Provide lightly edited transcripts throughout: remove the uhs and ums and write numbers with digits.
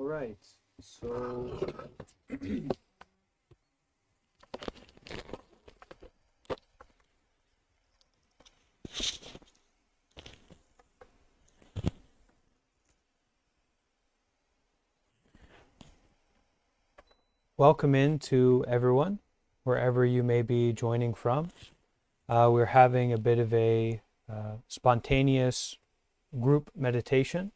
All right, so welcome in to everyone, wherever you may be joining from. We're having a bit of a spontaneous group meditation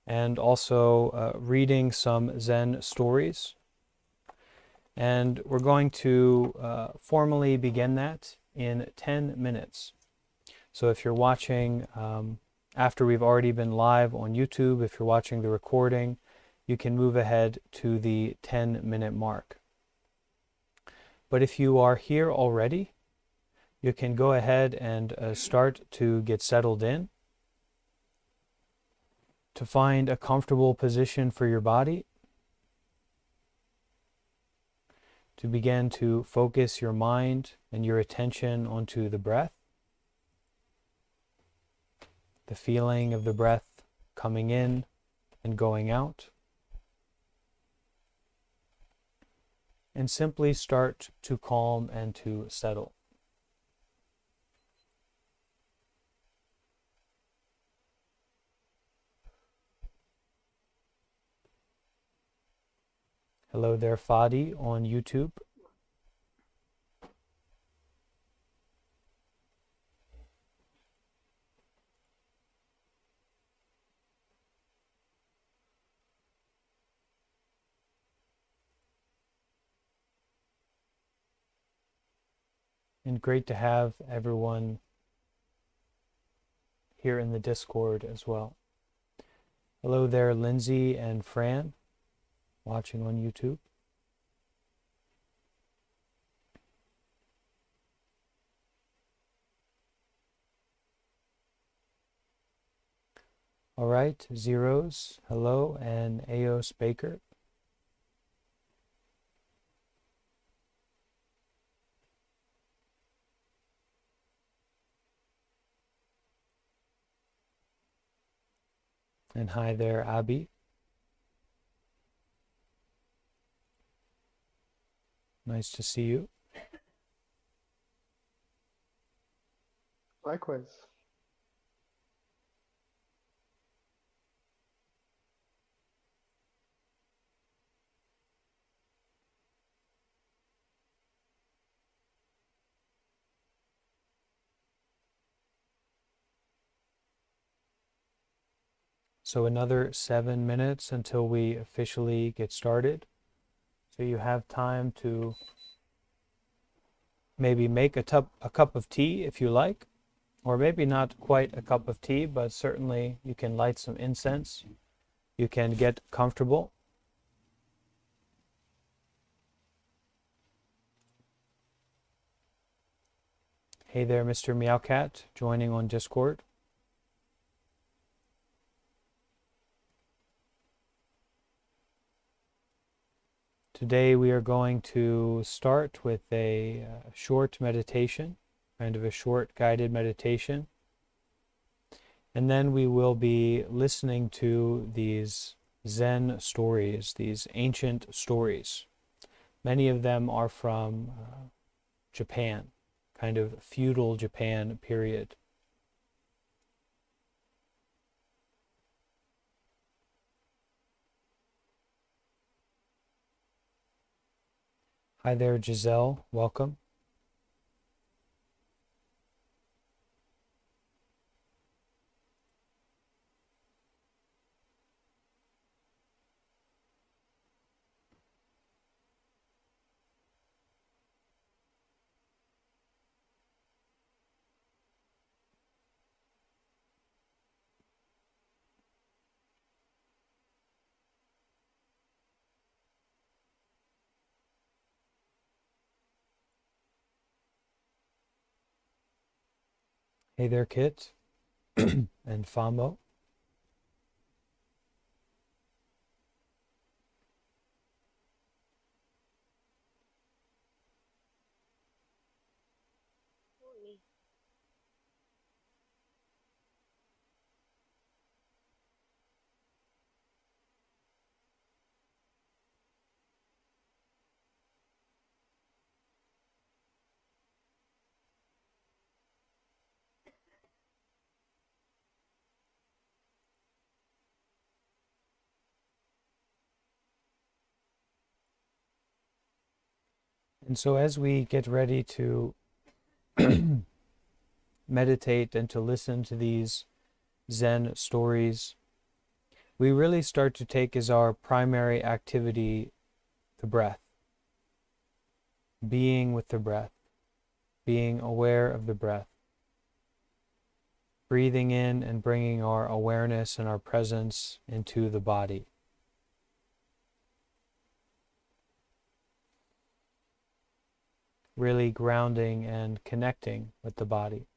and also reading some Zen stories. And we're going to formally begin that in 10 minutes. So if you're watching after we've already been live on YouTube, if you're watching the recording, you can move ahead to the 10-minute mark. But if you are here already, you can go ahead and start to get settled in, to find a comfortable position for your body, to begin to focus your mind and your attention onto the breath, the feeling of the breath coming in and going out, and simply start to calm and to settle. Hello there, Fadi on YouTube. And great to have everyone here in the Discord as well. Hello there, Lindsay and Fran, watching on YouTube. All right, Zeros, hello, and Aos Baker. And hi there, Abby. Nice to see you. Likewise. So another 7 minutes until we officially get started. So you have time to maybe make a cup of tea if you like, or maybe not quite a cup of tea, but certainly you can light some incense. You can get comfortable. Hey there, Mr. Meowcat, joining on Discord. Today we are going to start with a short meditation, kind of a short guided meditation. And then we will be listening to these Zen stories, these ancient stories. Many of them are from Japan, kind of feudal Japan period. Hi there, Giselle. Welcome. Hey there, Kit and Famo. And so as we get ready to meditate and to listen to these Zen stories, we really start to take as our primary activity the breath, being with the breath, being aware of the breath, breathing in and bringing our awareness and our presence into the body. Really grounding and connecting with the body.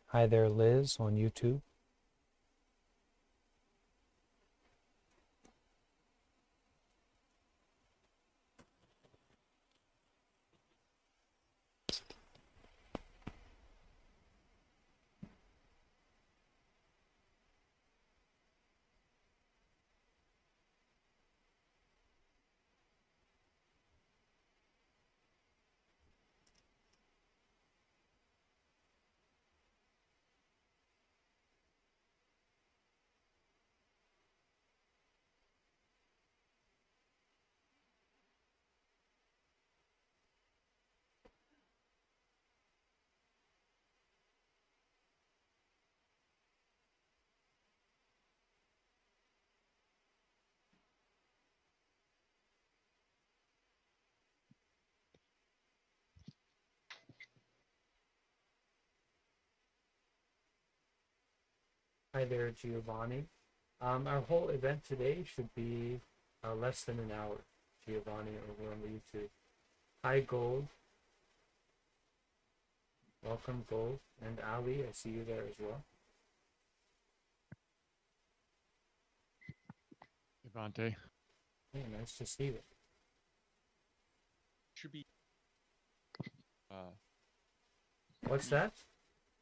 Hi there, Liz on YouTube. Hi there, Giovanni. Our whole event today should be less than an hour, Giovanni, over on the YouTube. Hi, Gold. Welcome, Gold. And Ali, I see you there as well. Devante. Hey, nice to see you. Should be. What's that?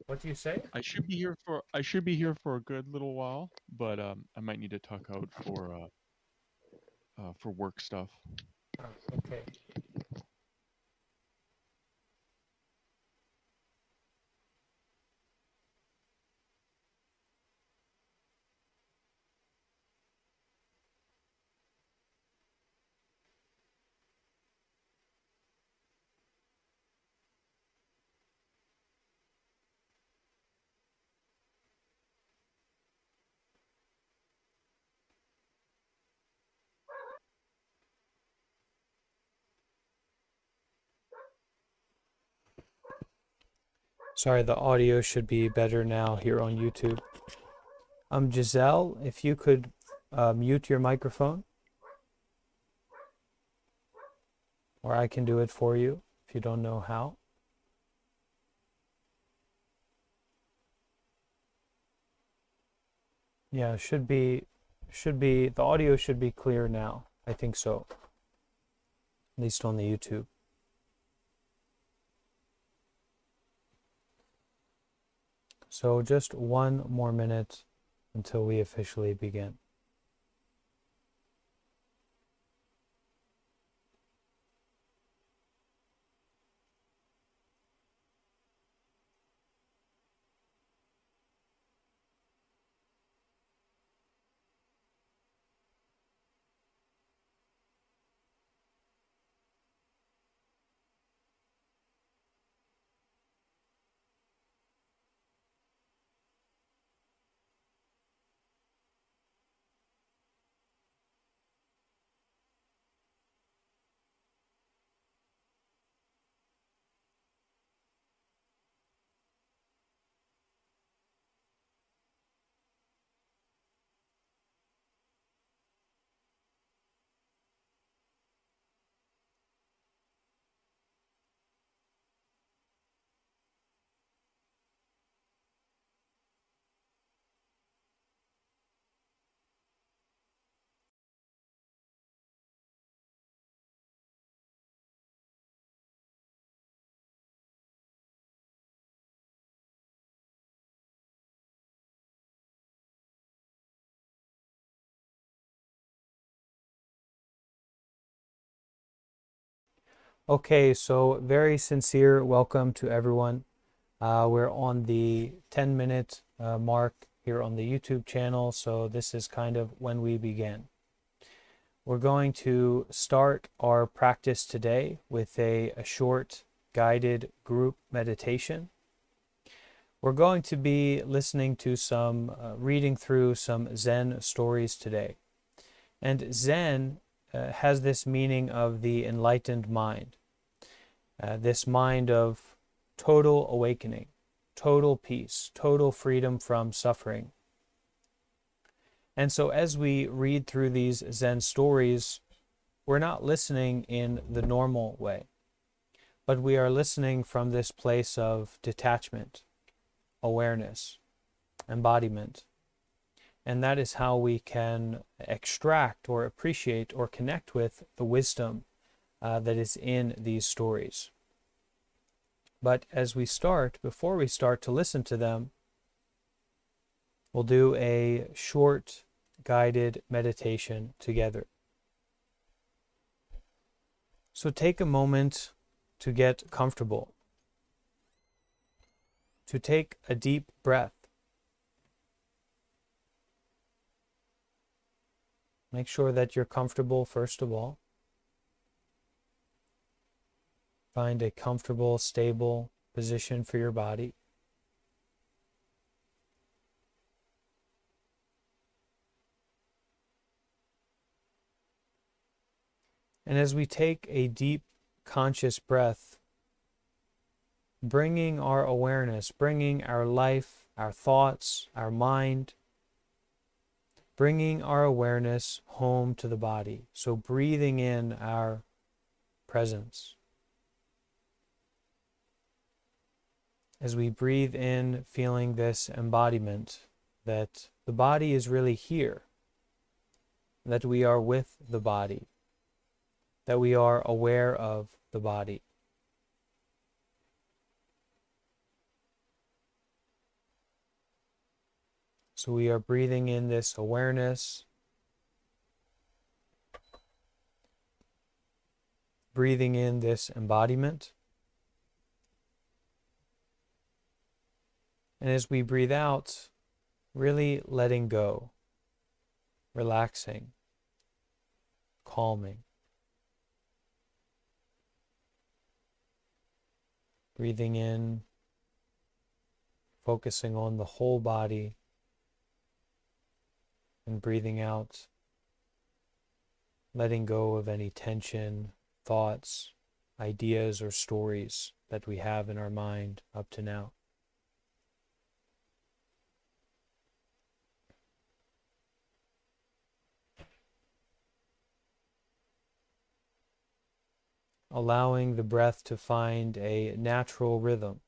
What do you say? I should be here for. I should be here for a good little while, but I might need to tuck out for work stuff. Oh, okay. Sorry, the audio should be better now here on YouTube. Giselle, if you could mute your microphone, or I can do it for you if you don't know how. Yeah, the audio should be clear now. I think so. At least on the YouTube. So just one more minute until we officially begin. Okay, so very sincere welcome to everyone. We're on the 10-minute mark here on the YouTube channel, so this is kind of when we begin. We're going to start our practice today with a short guided group meditation. We're going to be listening to reading through some Zen stories today. And Zen has this meaning of the enlightened mind, this mind of total awakening, total peace, total freedom from suffering. And so as we read through these Zen stories, we're not listening in the normal way, but we are listening from this place of detachment, awareness, embodiment. And that is how we can extract or appreciate or connect with the wisdom that is in these stories. But before we start to listen to them, we'll do a short guided meditation together. So take a moment to get comfortable, to take a deep breath. Make sure that you're comfortable first of all. Find a comfortable, stable position for your body. And as we take a deep, conscious breath, bringing our awareness, bringing our life, our thoughts, our mind, bringing our awareness home to the body. So breathing in our presence. As we breathe in, feeling this embodiment that the body is really here, that we are with the body, that we are aware of the body. So we are breathing in this awareness, breathing in this embodiment. And as we breathe out, really letting go, relaxing, calming. Breathing in, focusing on the whole body, and breathing out, letting go of any tension, thoughts, ideas, or stories that we have in our mind up to now. Allowing the breath to find a natural rhythm.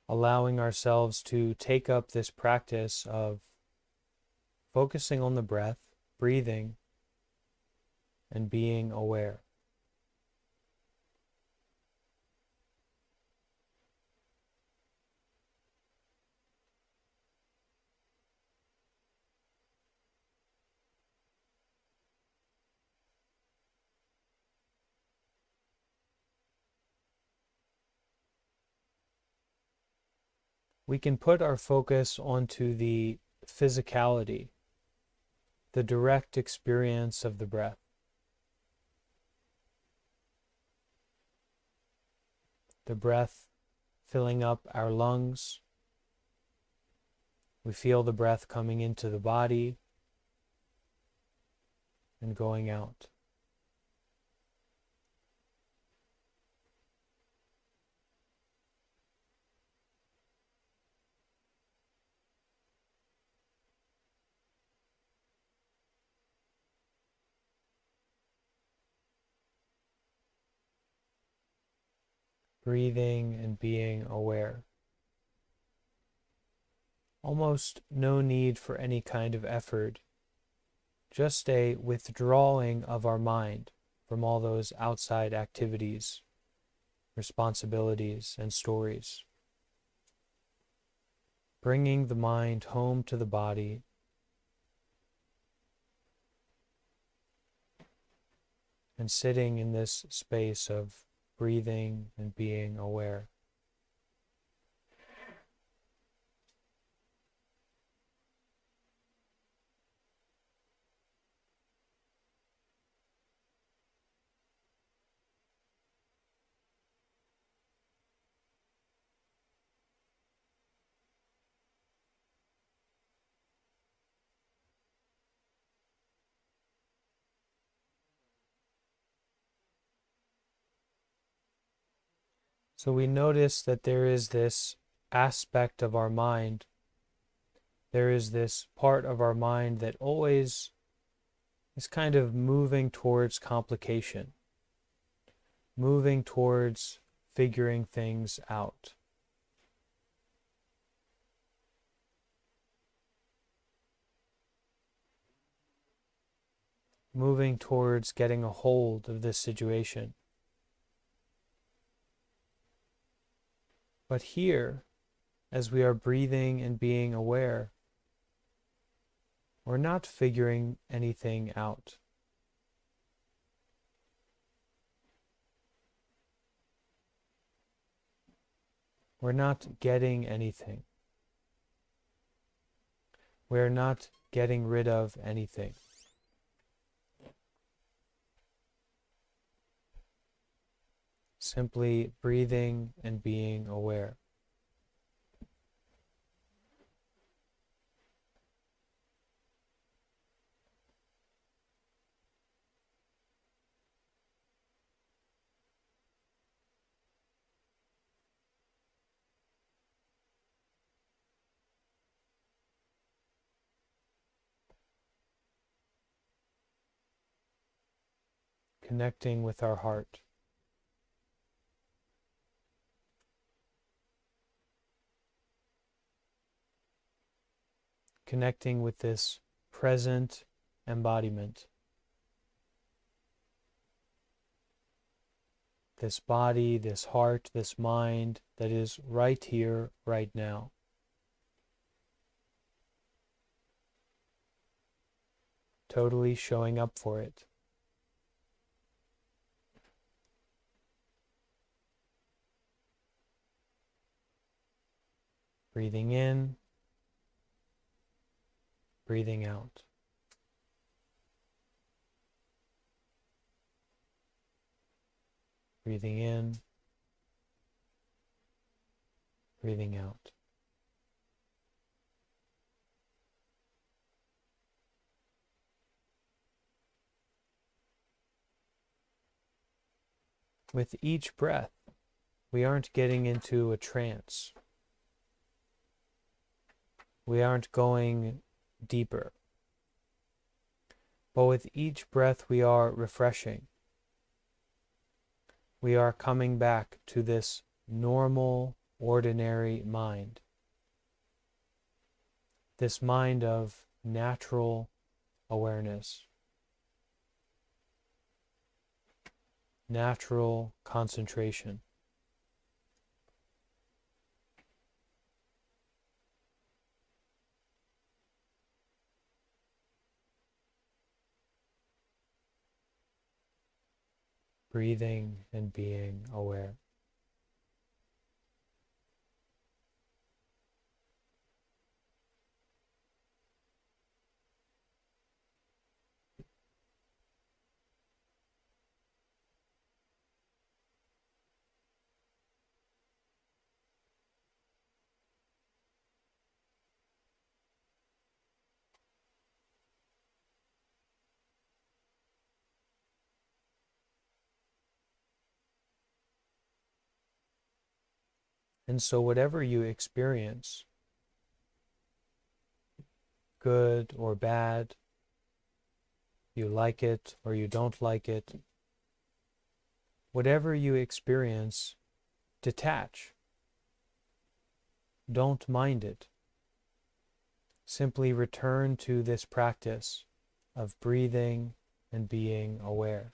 Allowing ourselves to take up this practice of focusing on the breath, breathing, and being aware. We can put our focus onto the physicality, the direct experience of the breath. The breath filling up our lungs. We feel the breath coming into the body and going out. Breathing and being aware. Almost no need for any kind of effort, just a withdrawing of our mind from all those outside activities, responsibilities, and stories. Bringing the mind home to the body, and sitting in this space of breathing and being aware. So we notice that there is this aspect of our mind, there is this part of our mind that always is kind of moving towards complication, moving towards figuring things out. Moving towards getting a hold of this situation. But here, as we are breathing and being aware, we're not figuring anything out. We're not getting anything. We're not getting rid of anything. Simply breathing and being aware. Connecting with our heart. Connecting with this present embodiment. This body, this heart, this mind that is right here, right now. Totally showing up for it. Breathing in, breathing out. Breathing in, breathing out. With each breath, we aren't getting into a trance. We aren't going deeper. But with each breath, we are refreshing. We are coming back to this normal, ordinary mind. This mind of natural awareness, natural concentration. Breathing and being aware. And so whatever you experience, good or bad, you like it or you don't like it, whatever you experience, detach. Don't mind it. Simply return to this practice of breathing and being aware.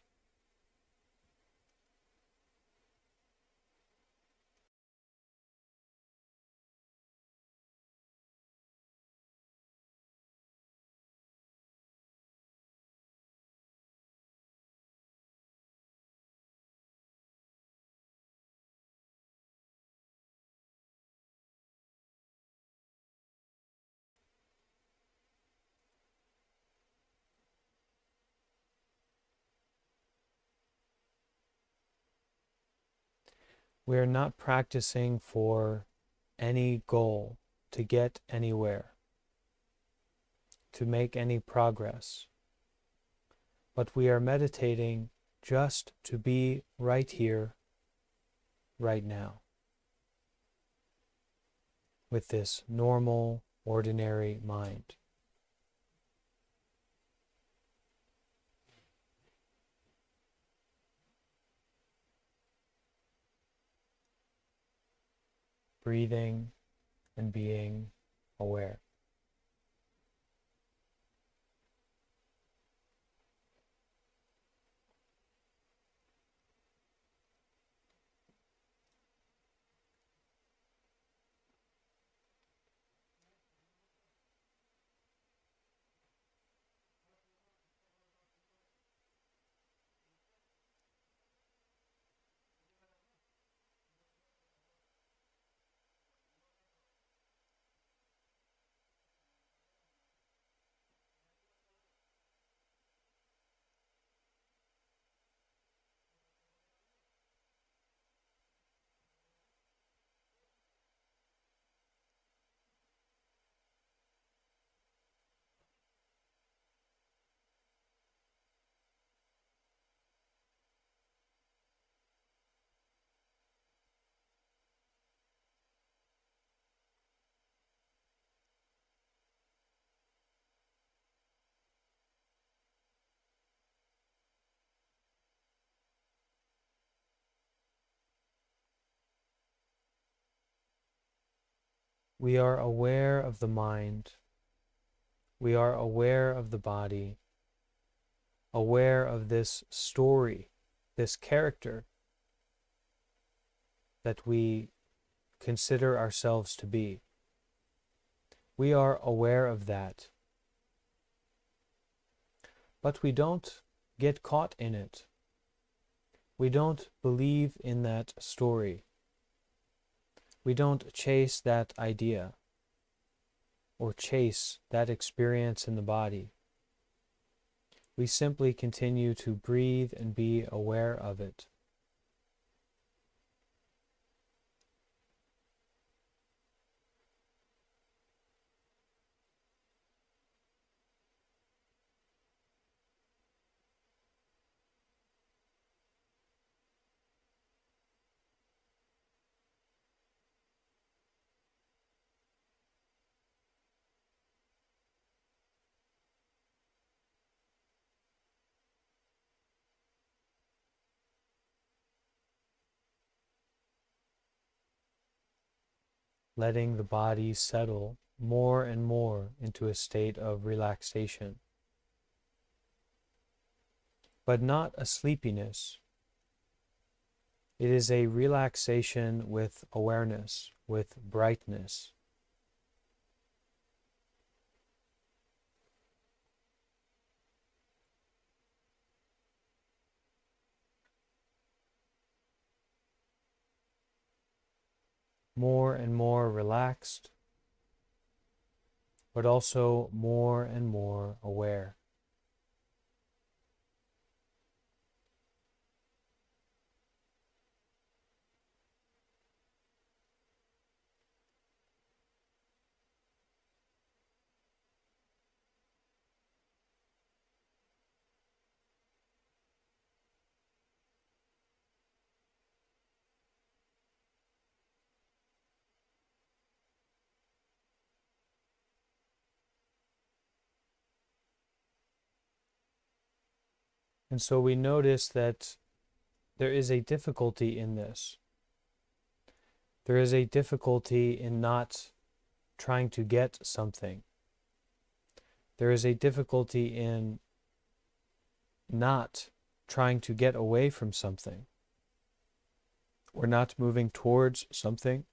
We are not practicing for any goal, to get anywhere, to make any progress, but we are meditating just to be right here, right now, with this normal, ordinary mind. Breathing and being aware. We are aware of the mind. We are aware of the body, aware of this story, this character that we consider ourselves to be. We are aware of that. But we don't get caught in it. We don't believe in that story. We don't chase that idea or chase that experience in the body. We simply continue to breathe and be aware of it. Letting the body settle more and more into a state of relaxation. But not a sleepiness. It is a relaxation with awareness, with brightness. More and more relaxed, but also more and more aware. And so we notice that there is a difficulty in this. There is a difficulty in not trying to get something. There is a difficulty in not trying to get away from something. We're not moving towards something,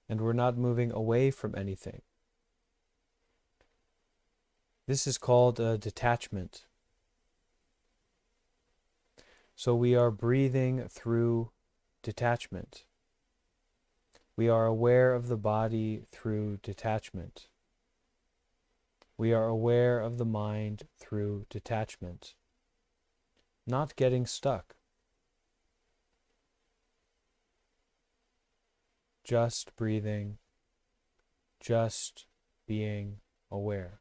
and we're not moving away from anything. This is called a detachment. So we are breathing through detachment. We are aware of the body through detachment. We are aware of the mind through detachment. Not getting stuck. just breathing, just being aware.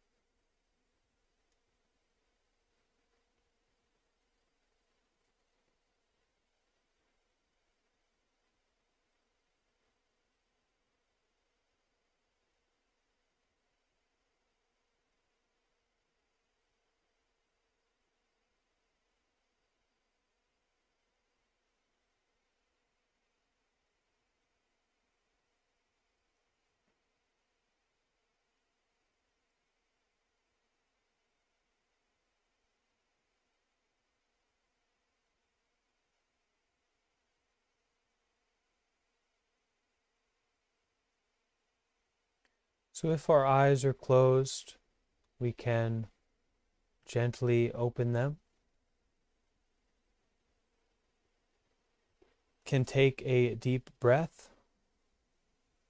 So if our eyes are closed, we can gently open them. Can take a deep breath,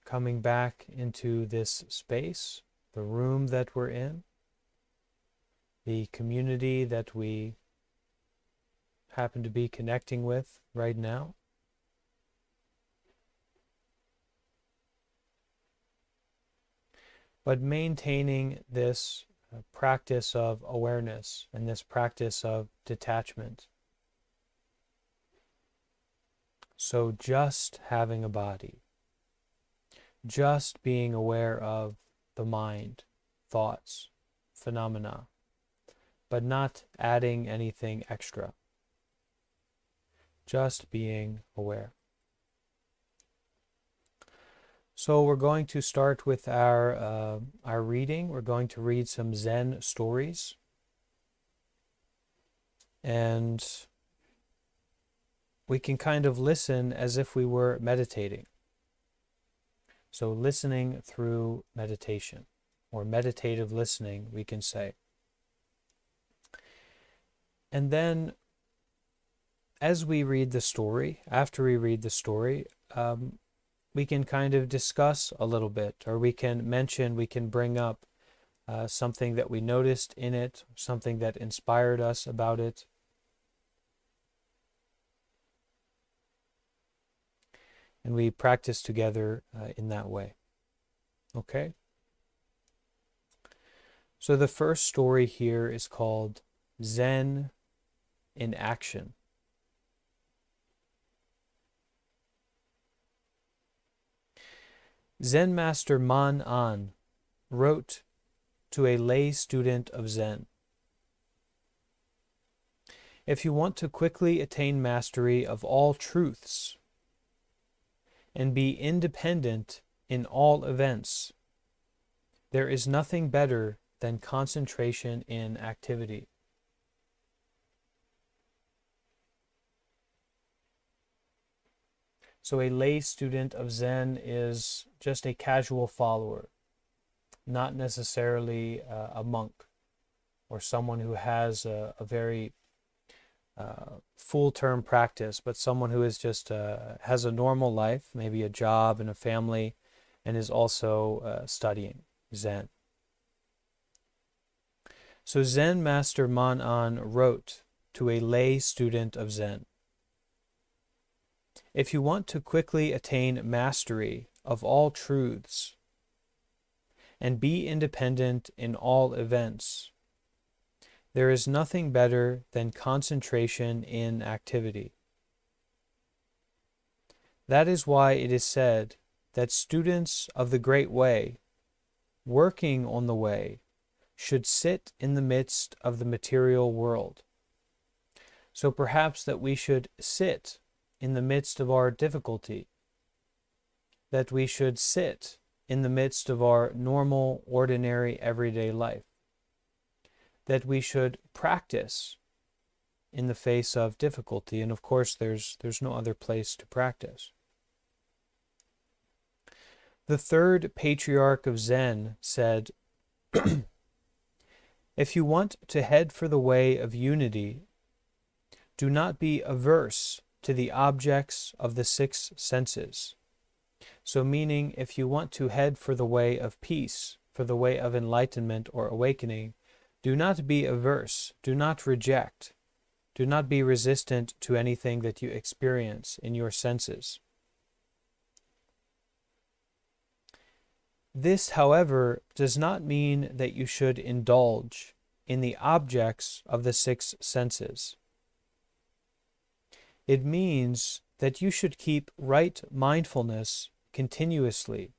coming back into this space, the room that we're in, the community that we happen to be connecting with right now. But maintaining this practice of awareness and this practice of detachment. So just having a body, just being aware of the mind, thoughts, phenomena, but not adding anything extra. Just being aware. So we're going to start with our reading. We're going to read some Zen stories. And we can kind of listen as if we were meditating. So listening through meditation, or meditative listening, we can say. And then as we read the story, after we read the story, we can kind of discuss a little bit, or we can bring up something that we noticed in it, something that inspired us about it. And we practice together in that way. Okay? So the first story here is called Zen in Action. Zen Master Man An wrote to a lay student of Zen. If you want to quickly attain mastery of all truths and be independent in all events, there is nothing better than concentration in activity. So a lay student of Zen is just a casual follower, not necessarily a monk or someone who has a very full-term practice, but someone who is just has a normal life, maybe a job and a family, and is also studying Zen. So Zen Master Man An wrote to a lay student of Zen. If you want to quickly attain mastery of all truths and be independent in all events, there is nothing better than concentration in activity. That is why it is said that students of the Great Way, working on the way, should sit in the midst of the material world. So perhaps that we should sit in the midst of our difficulty, that we should sit in the midst of our normal, ordinary, everyday life, that we should practice in the face of difficulty. And of course, there's no other place to practice. The third patriarch of Zen said, if you want to head for the way of unity, do not be averse to the objects of the six senses. So meaning, if you want to head for the way of peace, for the way of enlightenment or awakening, do not be averse, do not reject, do not be resistant to anything that you experience in your senses. This, however, does not mean that you should indulge in the objects of the six senses. It means that you should keep right mindfulness continuously,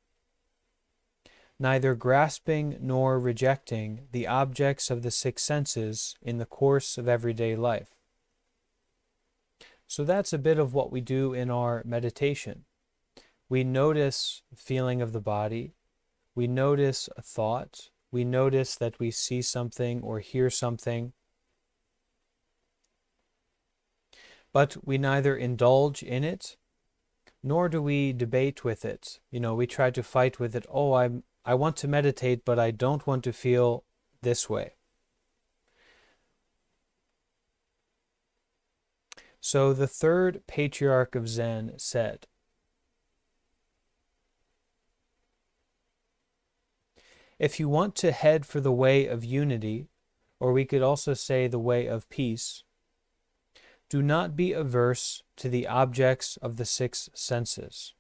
neither grasping nor rejecting the objects of the six senses in the course of everyday life. So that's a bit of what we do in our meditation. We notice the feeling of the body. We notice a thought. We notice that we see something or hear something. But we neither indulge in it, nor do we debate with it. We try to fight with it. Oh, I want to meditate, but I don't want to feel this way. So the third patriarch of Zen said, if you want to head for the way of unity, or we could also say the way of peace, do not be averse to the objects of the six senses.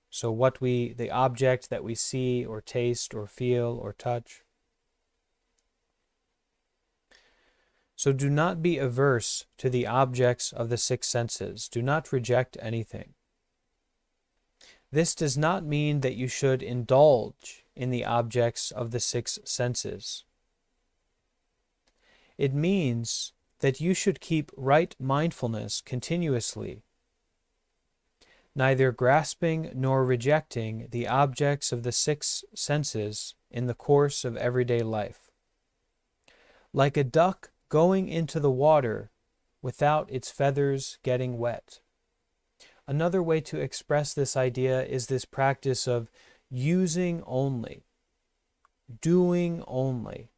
So the object that we see or taste or feel or touch. So do not be averse to the objects of the six senses. Do not reject anything. This does not mean that you should indulge in the objects of the six senses. It means that you should keep right mindfulness continuously, neither grasping nor rejecting the objects of the six senses in the course of everyday life. Like a duck going into the water without its feathers getting wet. Another way to express this idea is this practice of using only, doing only.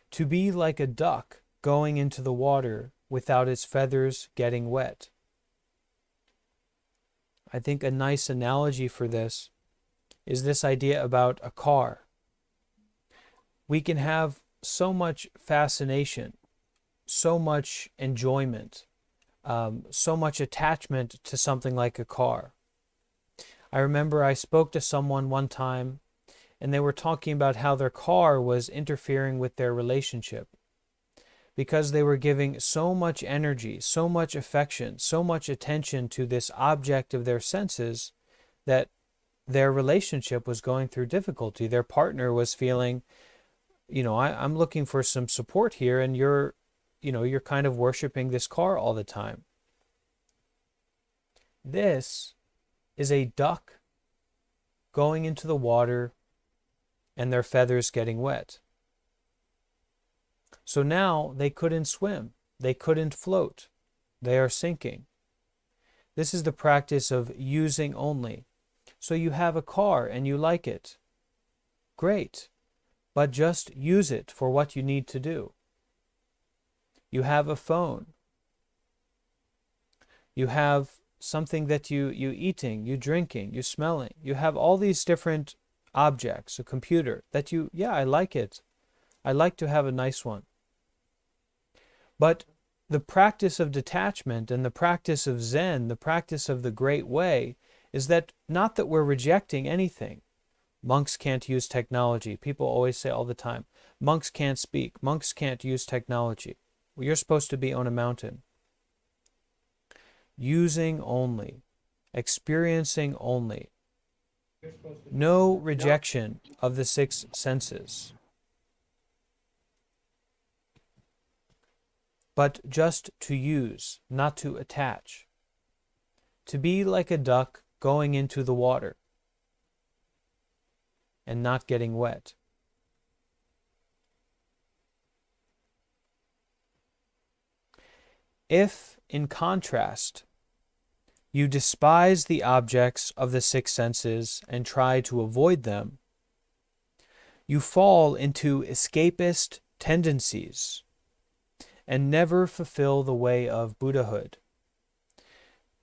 To be like a duck going into the water without its feathers getting wet. I think a nice analogy for this is this idea about a car. We can have so much fascination, so much enjoyment, so much attachment to something like a car. I remember I spoke to someone one time and they were talking about how their car was interfering with their relationship because they were giving so much energy, so much affection, so much attention to this object of their senses that their relationship was going through difficulty. Their partner was feeling, I'm looking for some support here, and you're kind of worshiping this car all the time. This is a duck going into the water and their feathers getting wet. So now they couldn't swim, they couldn't float, they are sinking. This is the practice of using only. So you have a car and you like it. Great, but just use it for what you need to do. You have a phone. You have something that you eating, you drinking, you smelling. You have all these different objects, a computer that I like it. I like to have a nice one. But the practice of detachment and the practice of Zen, the practice of the Great Way, is that not that we're rejecting anything. Monks can't use technology. People always say all the time, monks can't speak, monks can't use technology. Well, you're supposed to be on a mountain. Using only, experiencing only. No rejection of the six senses, but just to use, not to attach. To be like a duck going into the water and not getting wet. If, in contrast, you despise the objects of the six senses and try to avoid them, you fall into escapist tendencies and never fulfill the way of Buddhahood.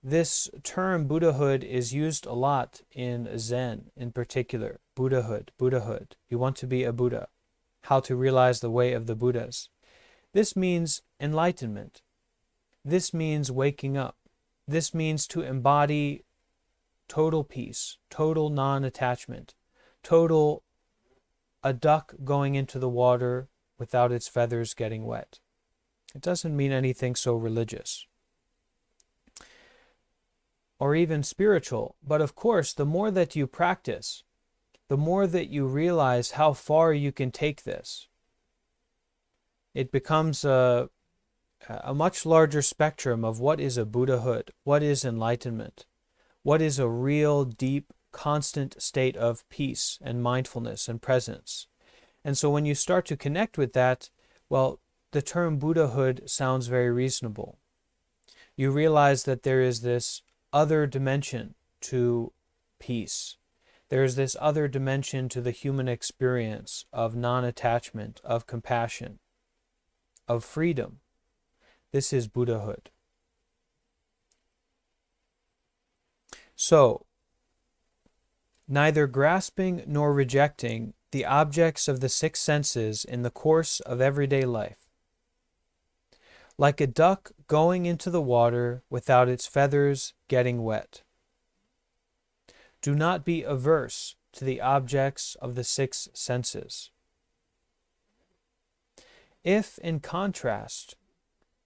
This term Buddhahood is used a lot in Zen in particular. Buddhahood, Buddhahood. You want to be a Buddha. How to realize the way of the Buddhas. This means enlightenment. This means waking up. This means to embody total peace, total non-attachment, total a duck going into the water without its feathers getting wet. It doesn't mean anything so religious or even spiritual. But of course, the more that you practice, the more that you realize how far you can take this. It becomes a much larger spectrum of what is a Buddhahood, what is enlightenment, what is a real, deep, constant state of peace and mindfulness and presence. And so when you start to connect with that, well, the term Buddhahood sounds very reasonable. You realize that there is this other dimension to peace. There is this other dimension to the human experience of non-attachment, of compassion, of freedom. This is Buddhahood. So, neither grasping nor rejecting the objects of the six senses in the course of everyday life. Like a duck going into the water without its feathers getting wet. Do not be averse to the objects of the six senses. If, in contrast,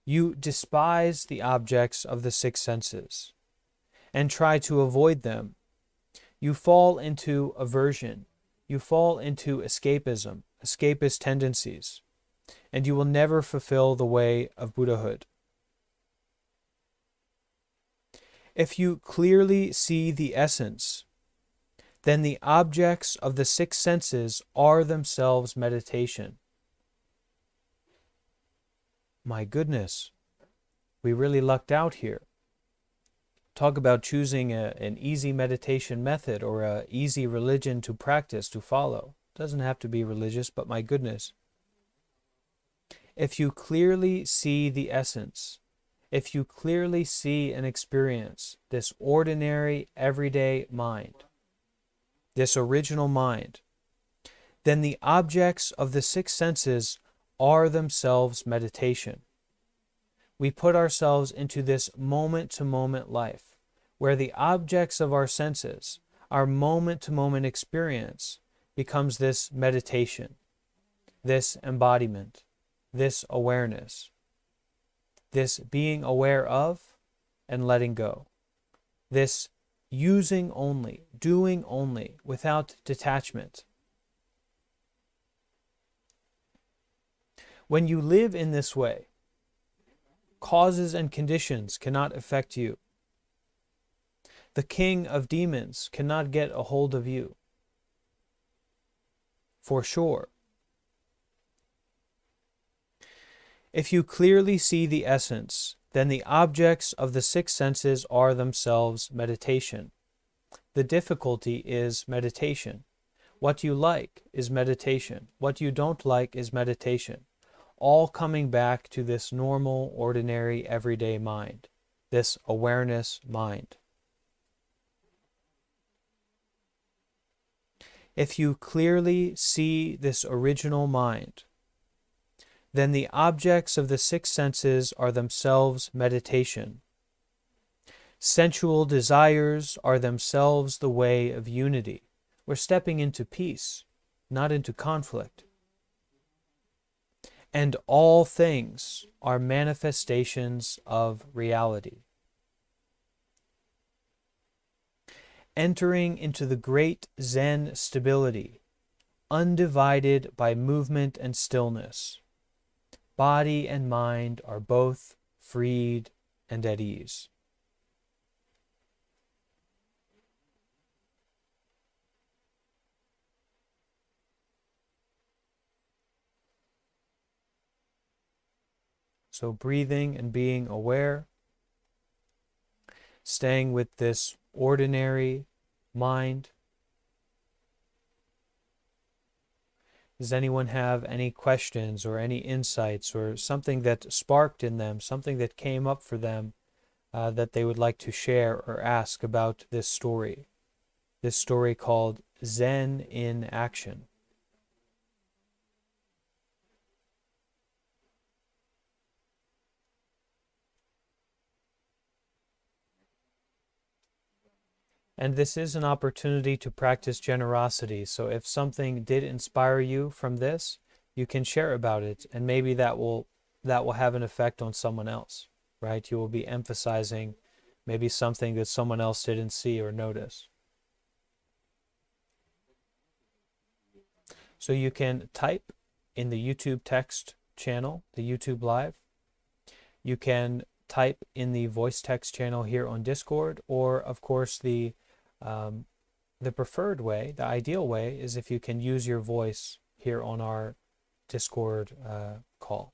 you despise the objects of the six senses and try to avoid them, you fall into aversion, you fall into escapism, escapist tendencies, and you will never fulfill the way of Buddhahood. If you clearly see the essence, then the objects of the six senses are themselves meditation. My goodness, we really lucked out here. Talk about choosing an easy meditation method or an easy religion to practice, to follow. Doesn't have to be religious, but my goodness. If you clearly see the essence, if you clearly see and experience this ordinary, everyday mind, this original mind, then the objects of the six senses are themselves meditation. We put ourselves into this moment-to-moment life, where the objects of our senses, our moment-to-moment experience, becomes this meditation, this embodiment, this awareness, this being aware of and letting go, this using only, doing only, without detachment. When you live in this way, causes and conditions cannot affect you. The king of demons cannot get a hold of you. For sure. If you clearly see the essence, then the objects of the six senses are themselves meditation. The difficulty is meditation. What you like is meditation. What you don't like is meditation. All coming back to this normal, ordinary, everyday mind, this awareness mind. If you clearly see this original mind, then the objects of the six senses are themselves meditation. Sensual desires are themselves the way of unity. We're stepping into peace, not into conflict. And all things are manifestations of reality. Entering into the great Zen stability, undivided by movement and stillness. Body and mind are both freed and at ease. So breathing and being aware, staying with this ordinary mind. Does anyone have any questions or any insights or something that sparked in them, something that came up for them that they would like to share or ask about this story called Zen in Action? And this is an opportunity to practice generosity. So if something did inspire you from this, you can share about it, and maybe that will have an effect on someone else, right? You will be emphasizing maybe something that someone else didn't see or notice. So you can type in the YouTube text channel, the YouTube Live. You can type in the voice text channel here on Discord, or of course the preferred way, the ideal way, is if you can use your voice here on our Discord call.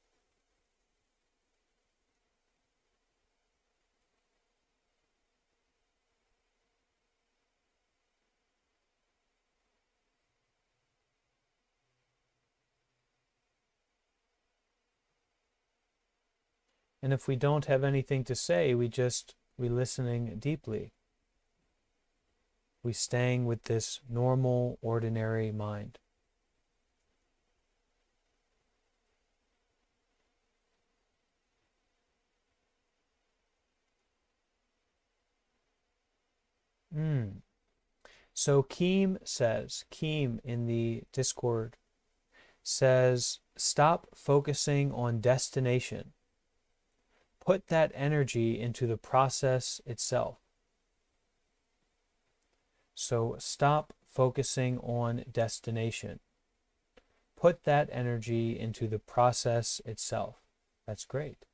And if we don't have anything to say, we listening deeply. We staying with this normal, ordinary mind. So Keem in the Discord says, stop focusing on destination. Put that energy into the process itself. So stop focusing on destination. Put that energy into the process itself. That's great.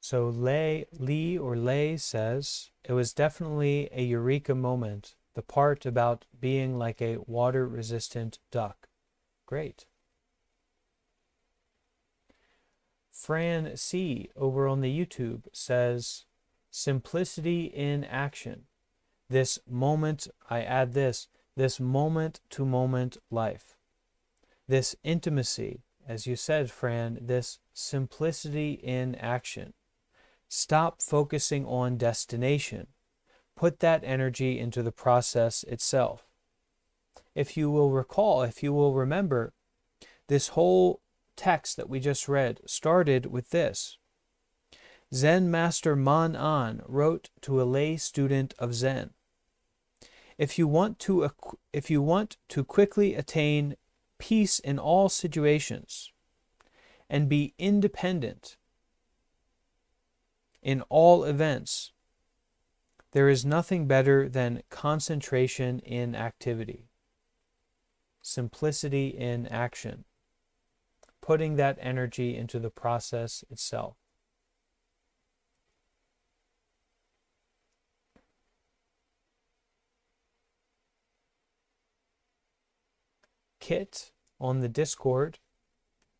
So Lay says, it was definitely a eureka moment, the part about being like a water-resistant duck. Great. Fran C. over on the YouTube says, simplicity in action. This moment, I add this moment-to-moment life. This intimacy, as you said, Fran, this simplicity in action. Stop focusing on destination. Put that energy into the process itself. If you will recall, if you will remember, this whole text that we just read started with this. Zen Master Man An wrote to a lay student of Zen. If you want to quickly attain peace in all situations and be independent in all events, there is nothing better than concentration in activity, simplicity in action, putting that energy into the process itself. Kit on the Discord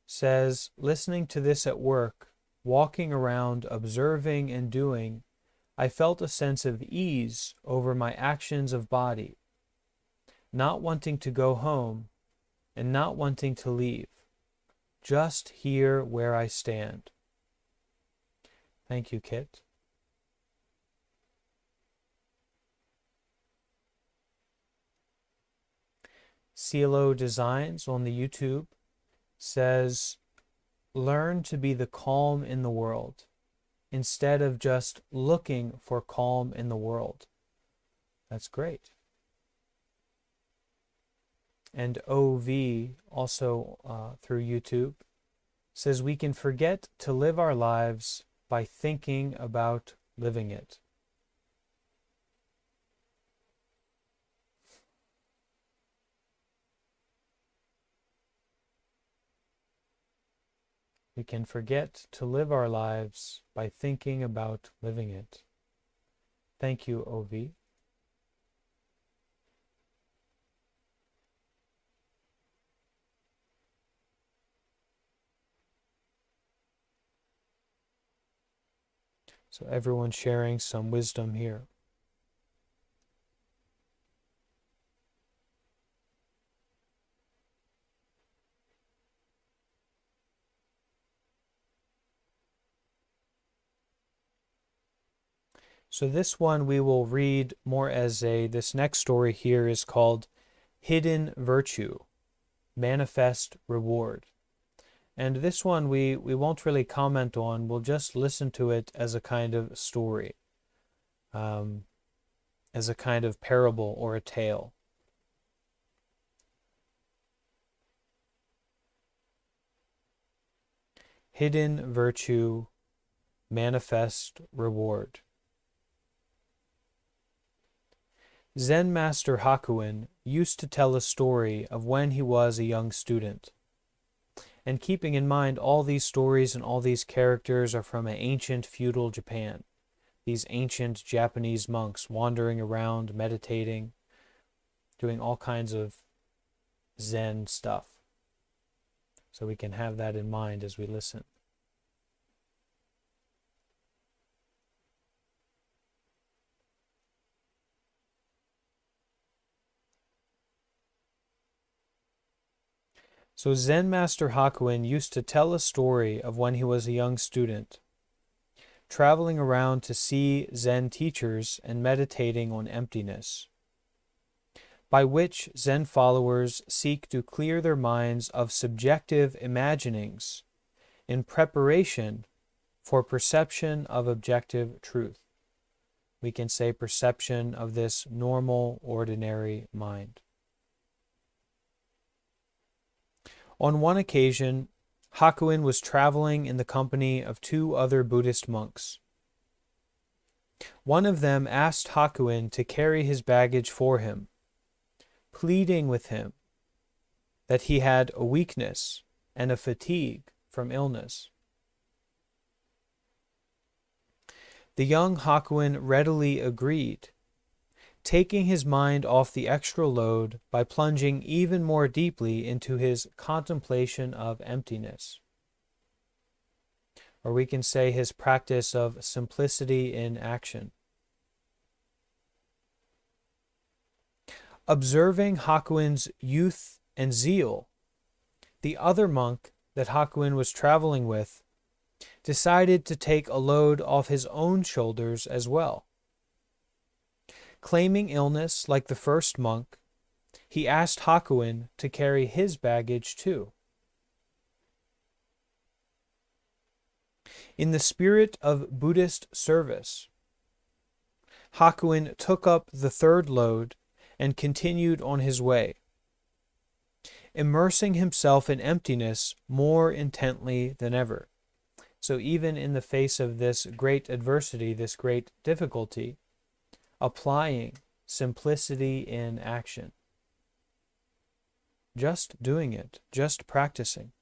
says, listening to this at work, walking around, observing and doing, I felt a sense of ease over my actions of body, not wanting to go home and not wanting to leave, just here where I stand. Thank you, Kit. CeeLo Designs on the YouTube says, learn to be the calm in the world instead of just looking for calm in the world. That's great. And OV, also through YouTube, says we can forget to live our lives by thinking about living it. We can forget to live our lives by thinking about living it. Thank you, OV. So everyone's sharing some wisdom here. So this one we will read more as this next story here is called Hidden Virtue, Manifest Reward. And this one we won't really comment on. We'll just listen to it as a kind of story, as a kind of parable or a tale. Hidden Virtue, Manifest Reward. Zen Master Hakuin used to tell a story of when he was a young student. And keeping in mind all these stories and all these characters are from ancient feudal Japan, these ancient Japanese monks wandering around, meditating, doing all kinds of Zen stuff. So we can have that in mind as we listen. So Zen Master Hakuin used to tell a story of when he was a young student, traveling around to see Zen teachers and meditating on emptiness, by which Zen followers seek to clear their minds of subjective imaginings in preparation for perception of objective truth. We can say perception of this normal, ordinary mind. On one occasion, Hakuin was traveling in the company of 2 other Buddhist monks. One of them asked Hakuin to carry his baggage for him, pleading with him that he had a weakness and a fatigue from illness. The young Hakuin readily agreed, taking his mind off the extra load by plunging even more deeply into his contemplation of emptiness. Or we can say his practice of simplicity in action. Observing Hakuin's youth and zeal, the other monk that Hakuin was traveling with decided to take a load off his own shoulders as well. Claiming illness like the first monk, he asked Hakuin to carry his baggage too. In the spirit of Buddhist service, Hakuin took up the third load and continued on his way, immersing himself in emptiness more intently than ever. So even in the face of this great adversity, this great difficulty, applying simplicity in action. Just doing it, just practicing.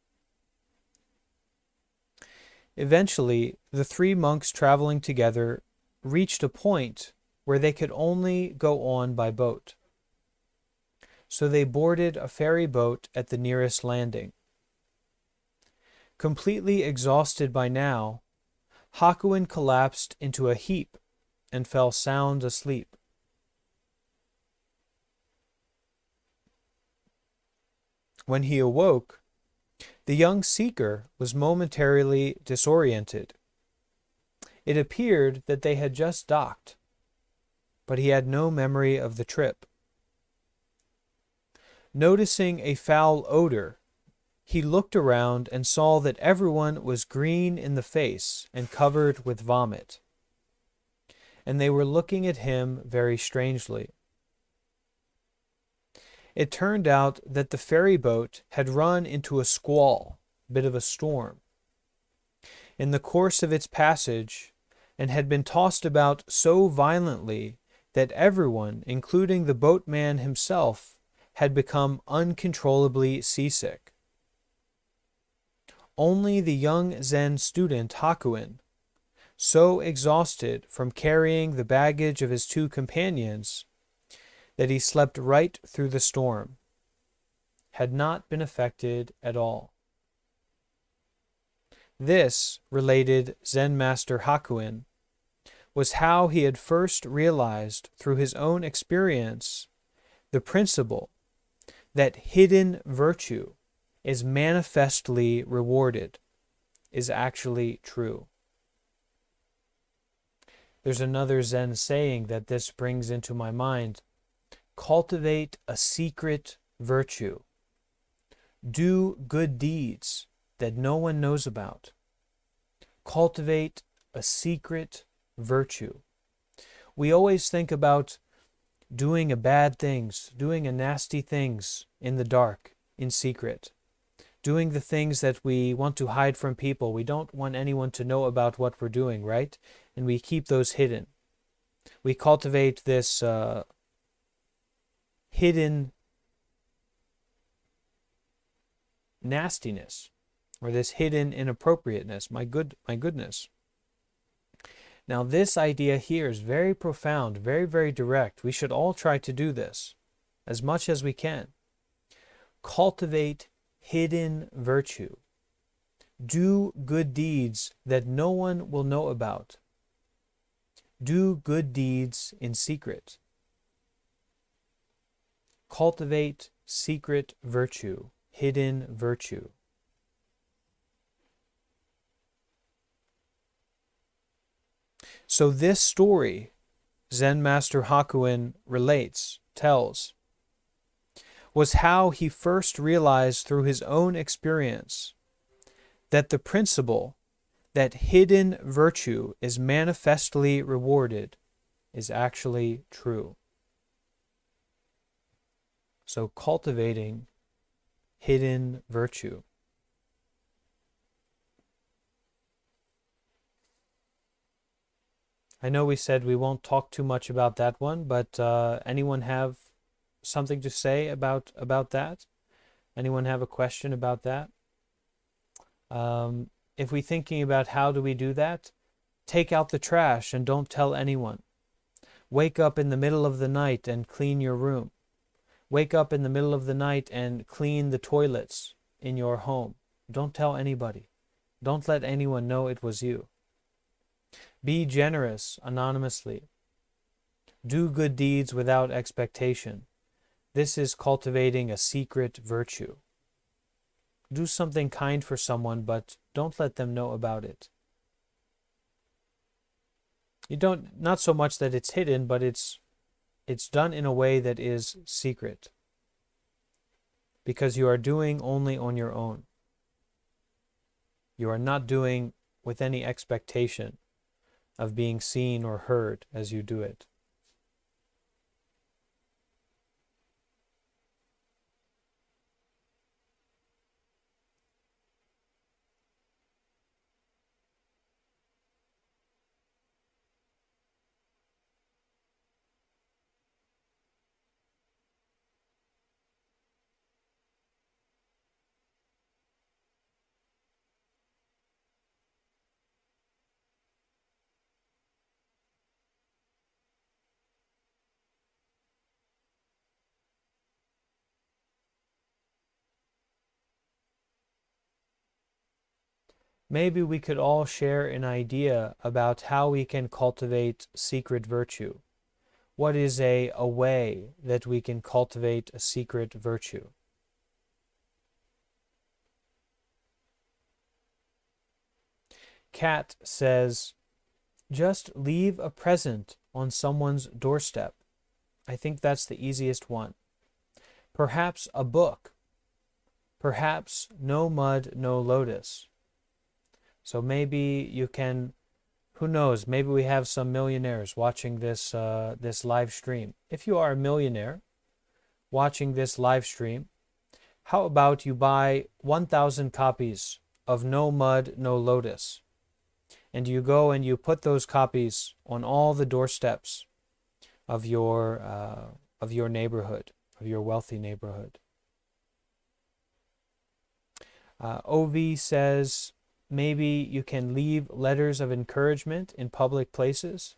Eventually, the 3 monks traveling together reached a point where they could only go on by boat. So they boarded a ferry boat at the nearest landing. Completely exhausted by now, Hakuin collapsed into a heap and fell sound asleep. When he awoke, the young seeker was momentarily disoriented. It appeared that they had just docked, but he had no memory of the trip. Noticing a foul odor, he looked around and saw that everyone was green in the face and covered with vomit, and they were looking at him very strangely. It turned out that the ferry boat had run into a squall, a bit of a storm, in the course of its passage, and had been tossed about so violently that everyone, including the boatman himself, had become uncontrollably seasick. Only the young Zen student Hakuin, so exhausted from carrying the baggage of his 2 companions that he slept right through the storm, had not been affected at all. This, related Zen Master Hakuin, was how he had first realized through his own experience the principle that hidden virtue is manifestly rewarded, is actually true. There's another Zen saying that this brings into my mind: cultivate a secret virtue. Do good deeds that no one knows about. Cultivate a secret virtue. We always think about doing a bad things, doing a nasty things in the dark, in secret, doing the things that we want to hide from people. We don't want anyone to know about what we're doing, right? And we keep those hidden. We cultivate this hidden nastiness, or this hidden inappropriateness. My goodness. Now, this idea here is very profound, very, very direct. We should all try to do this as much as we can. Cultivate hidden virtue. Do good deeds that no one will know about. Do good deeds in secret. Cultivate secret virtue, hidden virtue. So this story, Zen Master Hakuin tells, was how he first realized through his own experience that the principle that hidden virtue is manifestly rewarded is actually true. So cultivating hidden virtue. I know we said we won't talk too much about that one, but anyone have something to say about that? Anyone have a question about that? If we're thinking about how do we do that, take out the trash and don't tell anyone. Wake up in the middle of the night and clean your room. Wake up in the middle of the night and clean the toilets in your home. Don't tell anybody. Don't let anyone know it was you. Be generous anonymously. Do good deeds without expectation. This is cultivating a secret virtue. Do something kind for someone, but don't let them know about it. You don't, not so much that it's hidden, but it's done in a way that is secret. Because you are doing only on your own. You are not doing with any expectation of being seen or heard as you do it. Maybe we could all share an idea about how we can cultivate secret virtue. What is a way that we can cultivate a secret virtue? Kat says, just leave a present on someone's doorstep. I think that's the easiest one. Perhaps a book. Perhaps no mud, no lotus. So maybe you can, who knows, maybe we have some millionaires watching this live stream. If you are a millionaire watching this live stream, how about you buy 1,000 copies of No Mud, No Lotus? And you go and you put those copies on all the doorsteps of your neighborhood, of your wealthy neighborhood. OV says, maybe you can leave letters of encouragement in public places.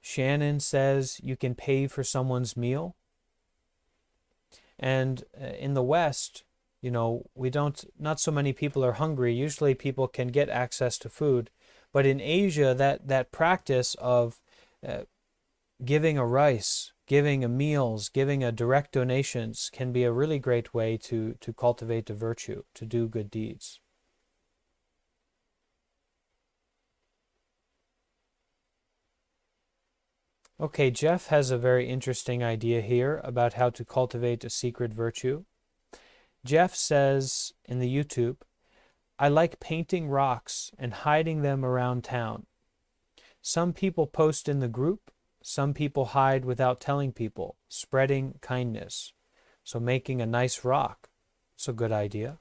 Shannon says you can pay for someone's meal. And in the West, you know, not so many people are hungry. Usually people can get access to food. But in Asia, that practice of giving a rice, giving a meals, giving a direct donations can be a really great way to cultivate the virtue, to do good deeds. Okay, Jeff has a very interesting idea here about how to cultivate a secret virtue. Jeff says in the YouTube, I like painting rocks and hiding them around town. Some people post in the group, some people hide without telling people, spreading kindness. So making a nice rock, it's a good idea.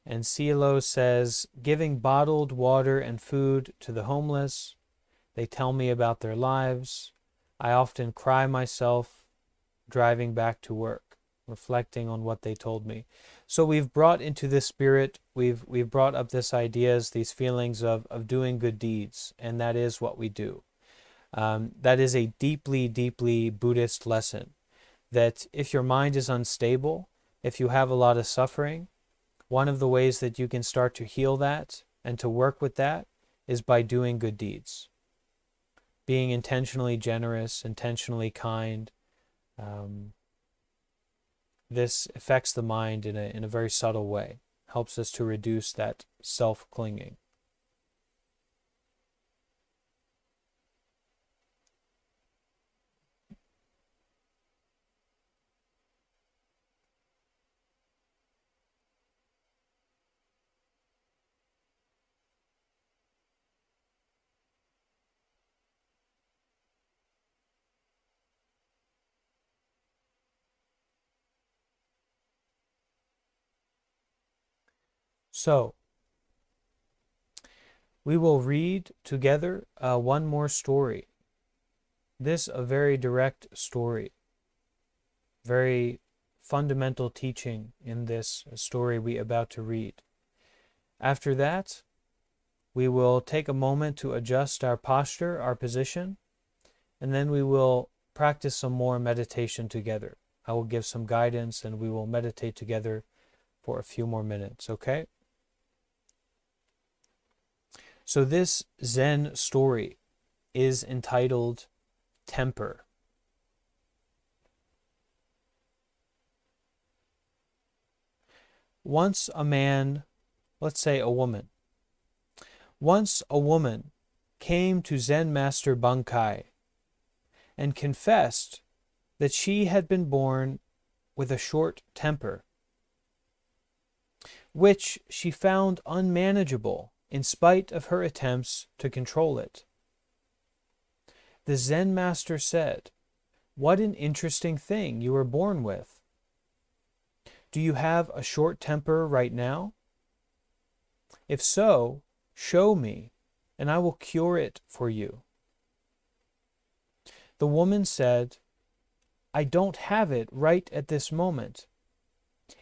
And Cielo says, giving bottled water and food to the homeless. They tell me about their lives. I often cry myself driving back to work, reflecting on what they told me. So we've brought into this spirit, we've brought up this ideas, these feelings of doing good deeds, and that is what we do. That is a deeply, deeply Buddhist lesson, that if your mind is unstable, if you have a lot of suffering, one of the ways that you can start to heal that and to work with that is by doing good deeds. Being intentionally generous, intentionally kind. This affects the mind in a very subtle way, helps us to reduce that self-clinging. So, we will read together one more story. This a very direct story, very fundamental teaching in this story we about to read. After that, we will take a moment to adjust our posture, our position, and then we will practice some more meditation together. I will give some guidance and we will meditate together for a few more minutes, okay? So this Zen story is entitled Temper. Once a man, let's say a woman, once a woman came to Zen Master Bankai and confessed that she had been born with a short temper, which she found unmanageable in spite of her attempts to control it. The Zen master said, "What an interesting thing you were born with. Do you have a short temper right now? If so, show me, and I will cure it for you." The woman said, "I don't have it right at this moment.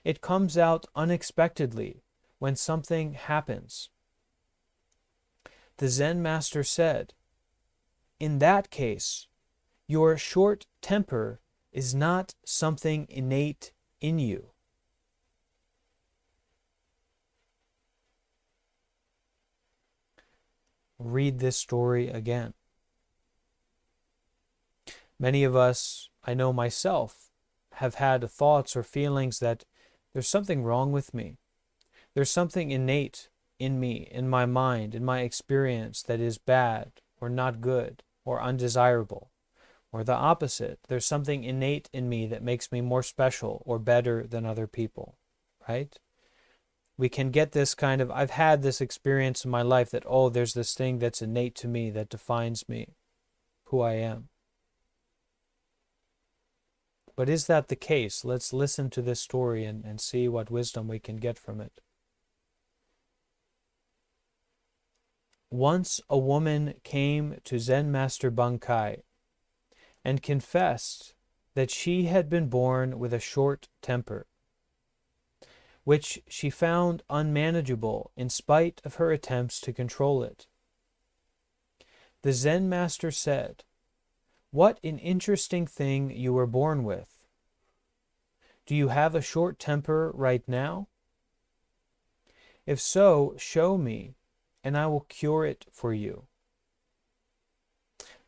It comes out unexpectedly when something happens." The Zen master said, "In that case, your short temper is not something innate in you." Read this story again. Many of us, I know myself, have had thoughts or feelings that there's something wrong with me. There's something innate in me, in my mind, in my experience that is bad or not good or undesirable. Or the opposite, there's something innate in me that makes me more special or better than other people, right? We can get this kind of, I've had this experience in my life that, oh, there's this thing that's innate to me that defines me, who I am. But is that the case? Let's listen to this story and see what wisdom we can get from it. Once a woman came to Zen Master Bankai and confessed that she had been born with a short temper, which she found unmanageable in spite of her attempts to control it. The Zen master said, "What an interesting thing you were born with. Do you have a short temper right now? If so, show me, and I will cure it for you."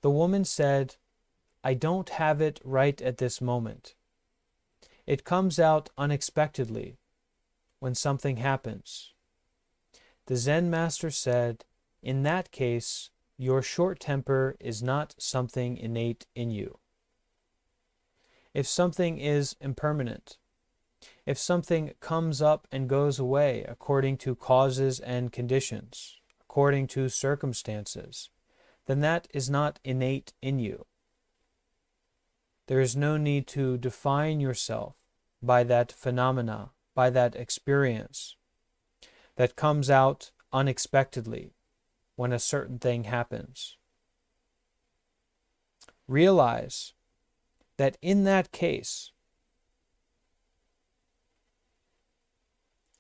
The woman said, "I don't have it right at this moment. It comes out unexpectedly when something happens." The Zen master said, in that case, your short temper is not something innate in you. If something is impermanent, if something comes up and goes away according to causes and conditions, according to circumstances, then that is not innate in you. There is no need to define yourself by that phenomena, by that experience that comes out unexpectedly when a certain thing happens. Realize that in that case,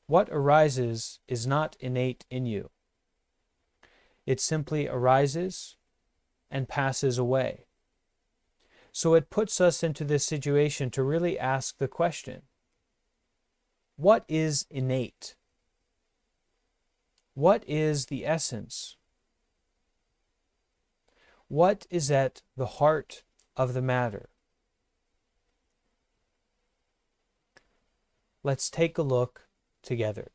what arises is not innate in you. It simply arises and passes away. So it puts us into this situation to really ask the question, what is innate? What is the essence? What is at the heart of the matter? Let's take a look together.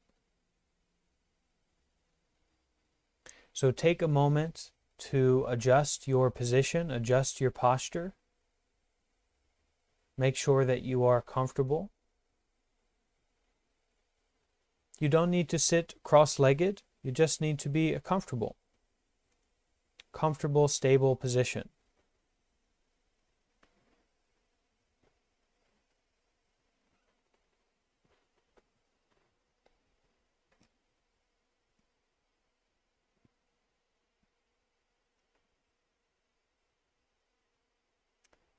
So take a moment to adjust your position, adjust your posture. Make sure that you are comfortable. You don't need to sit cross-legged. You just need to be comfortable, stable position.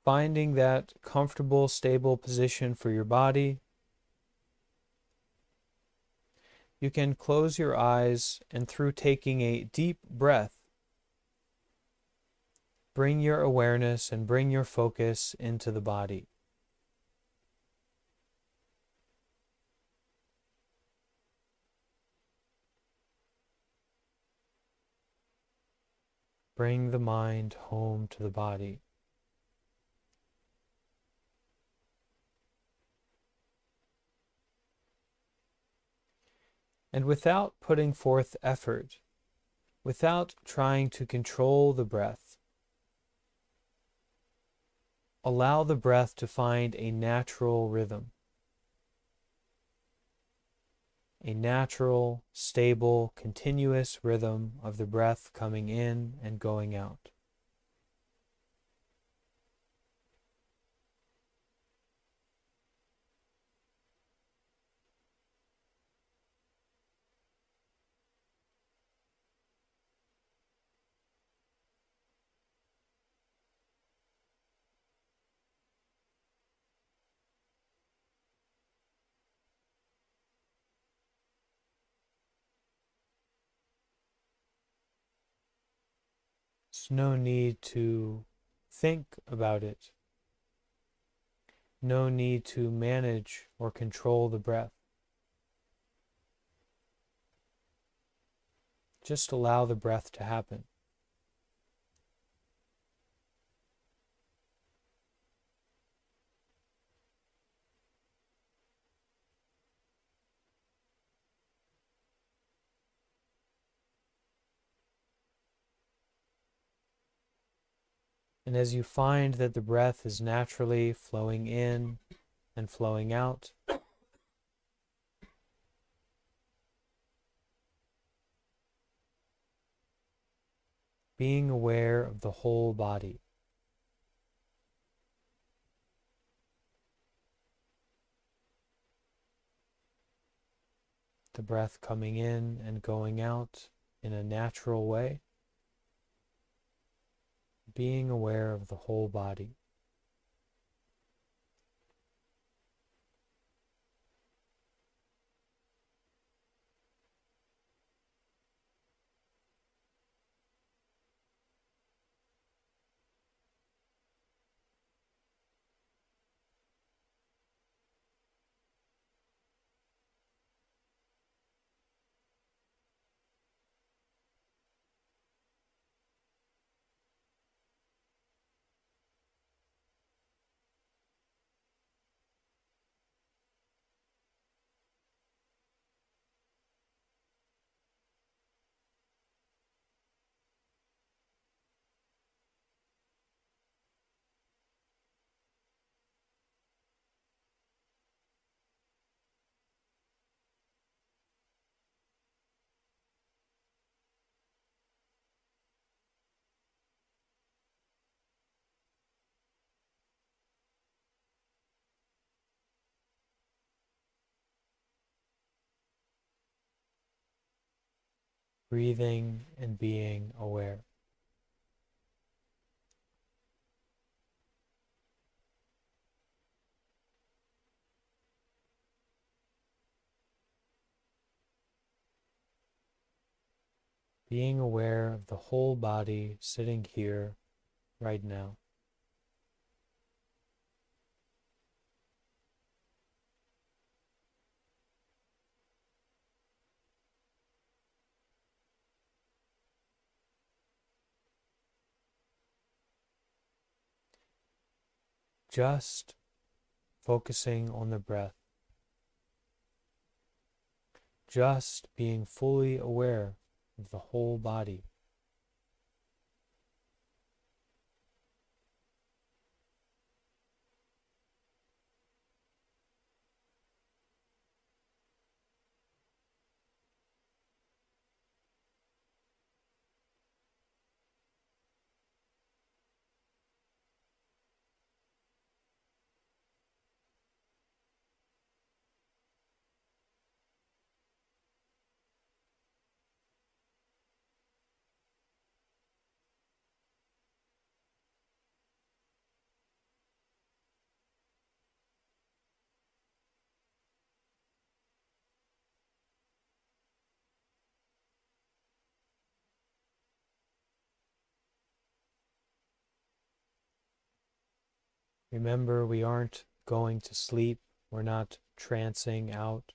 Finding that comfortable, stable position for your body. You can close your eyes and through taking a deep breath, bring your awareness and bring your focus into the body. Bring the mind home to the body. And without putting forth effort, without trying to control the breath, allow the breath to find a natural rhythm, a natural, stable, continuous rhythm of the breath coming in and going out. There's no need to think about it. No need to manage or control the breath. Just allow the breath to happen. And as you find that the breath is naturally flowing in and flowing out, being aware of the whole body. The breath coming in and going out in a natural way. Being aware of the whole body. breathing and being aware. Being aware of the whole body sitting here right now. Just focusing on the breath. Just being fully aware of the whole body. Remember, we aren't going to sleep. We're not trancing out.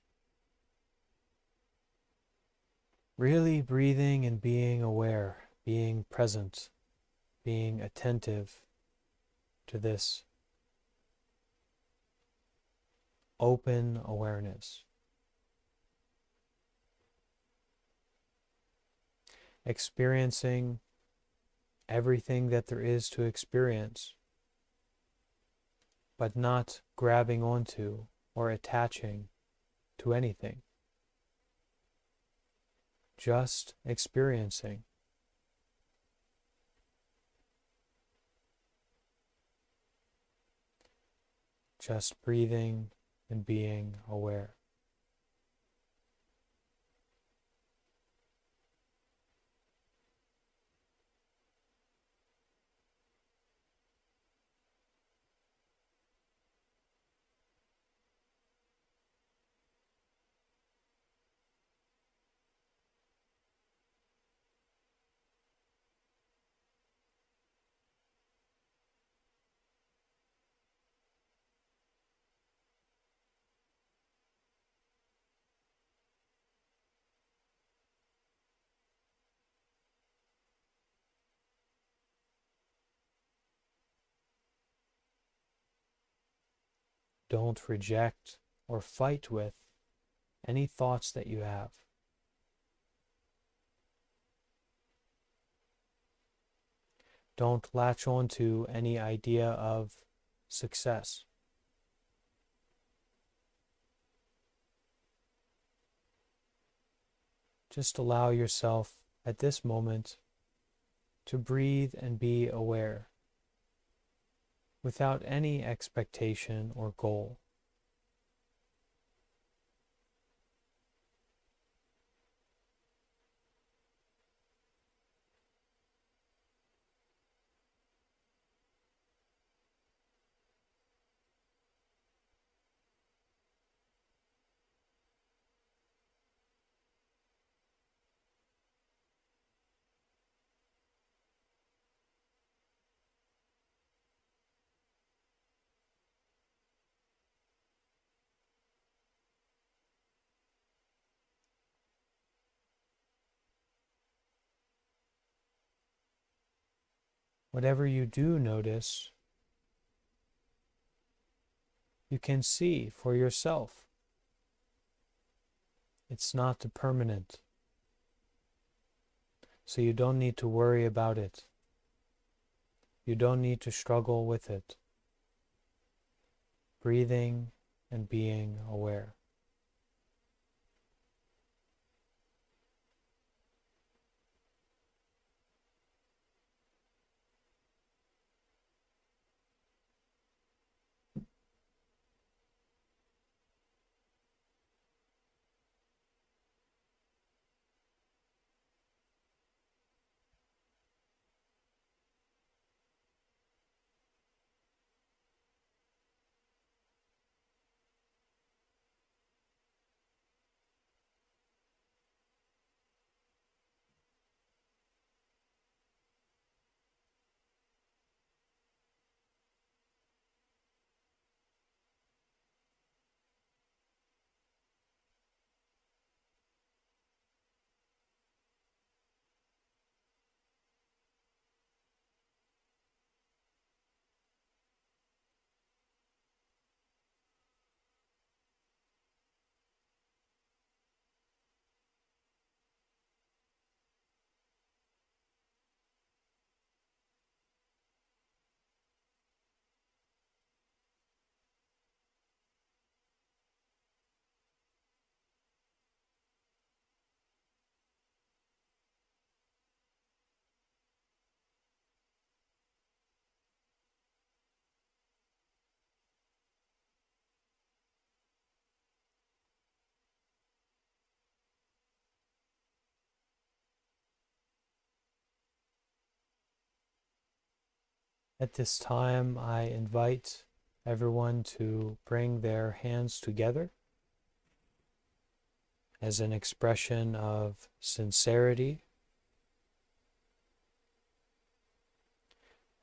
Really breathing and being aware, being present, being attentive to this open awareness. Experiencing everything that there is to experience, but not grabbing onto or attaching to anything. Just experiencing. Just breathing and being aware. Don't reject or fight with any thoughts that you have. Don't latch onto any idea of success. Just allow yourself at this moment to breathe and be aware without any expectation or goal. Whatever you do notice, you can see for yourself. It's not permanent, so you don't need to worry about it. You don't need to struggle with it. Breathing and being aware. At this time, I invite everyone to bring their hands together as an expression of sincerity,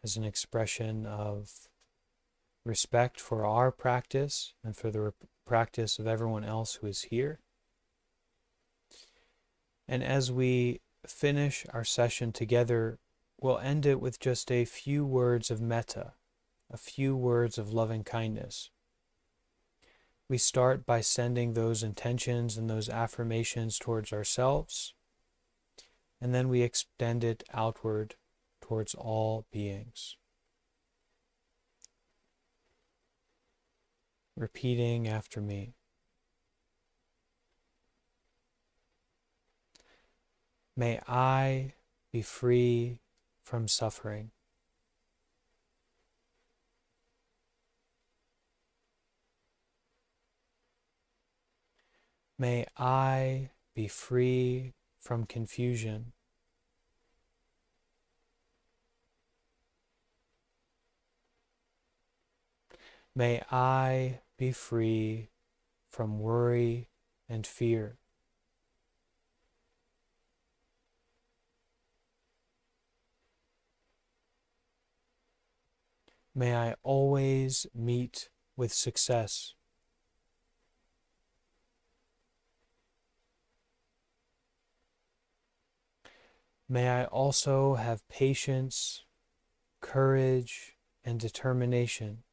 as an expression of respect for our practice and for the practice of everyone else who is here. And as we finish our session together, we'll end it with just a few words of metta, a few words of loving kindness. We start by sending those intentions and those affirmations towards ourselves, and then we extend it outward towards all beings. Repeating after me. May I be free from suffering. May I be free from confusion. May I be free from worry and fear. May I always meet with success. May I also have patience, courage, and determination.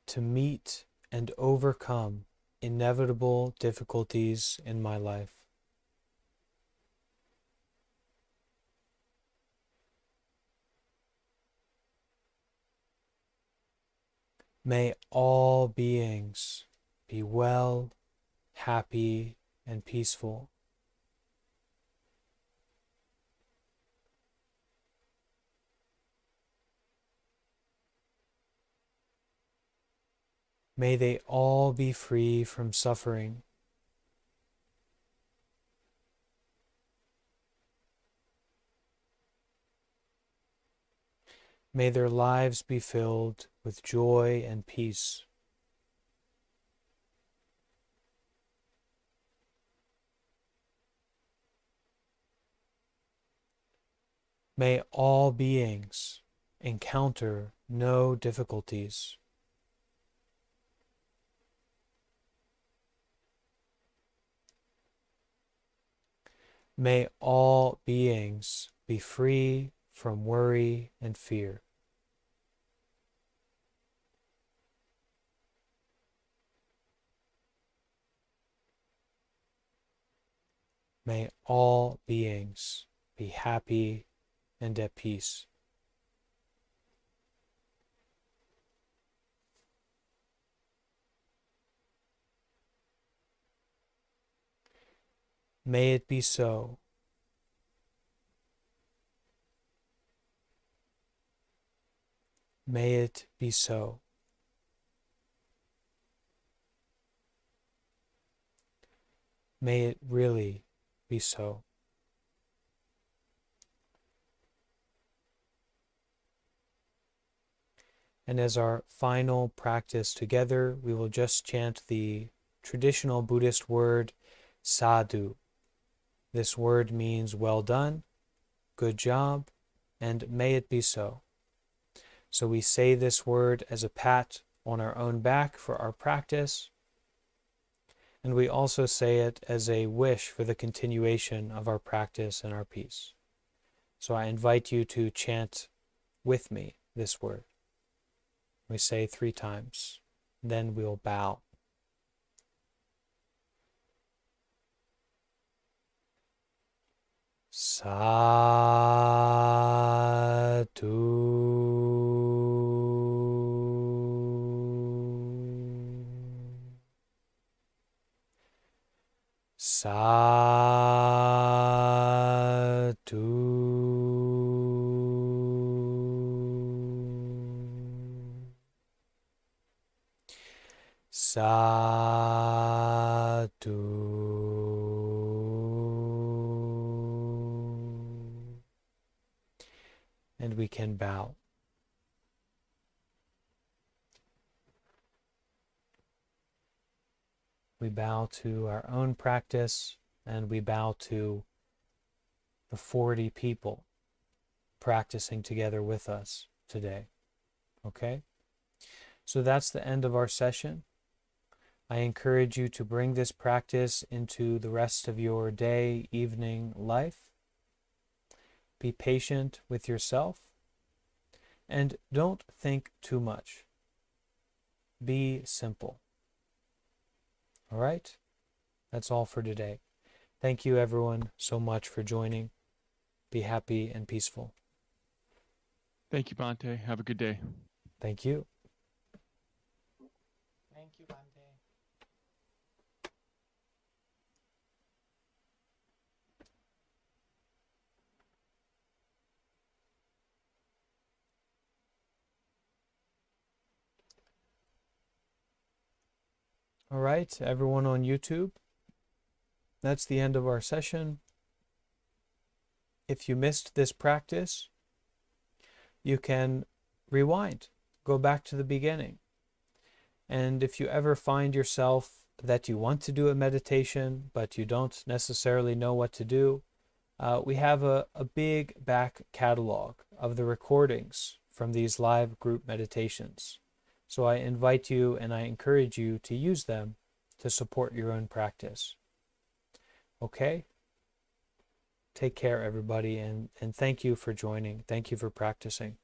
To meet and overcome inevitable difficulties in my life. May all beings be well, happy, and peaceful. May they all be free from suffering. May their lives be filled with joy and peace. May all beings encounter no difficulties. May all beings be free from worry and fear. May all beings be happy and at peace. May it be so. May it be so. May it really be so. And as our final practice together, we will just chant the traditional Buddhist word sadhu. This word means well done, good job, and may it be so. So we say this word as a pat on our own back for our practice, and we also say it as a wish for the continuation of our practice and our peace. So I invite you to chant with me this word. We say 3 times, then we'll bow. Sadhu. Sadhu. And we can bow. We bow to our own practice, and we bow to the 40 people practicing together with us today. Okay? So that's the end of our session. I encourage you to bring this practice into the rest of your day, evening life. Be patient with yourself, and don't think too much. Be simple. All right? That's all for today. Thank you, everyone, so much for joining. Be happy and peaceful. Thank you, Bante. Have a good day. Thank you. Thank you, Bante. All right, everyone on YouTube, that's the end of our session. If you missed this practice, you can rewind, go back to the beginning. And if you ever find yourself that you want to do a meditation, but you don't necessarily know what to do, we have a big back catalog of the recordings from these live group meditations. So I invite you and I encourage you to use them to support your own practice. Okay? Take care, everybody, and thank you for joining. Thank you for practicing.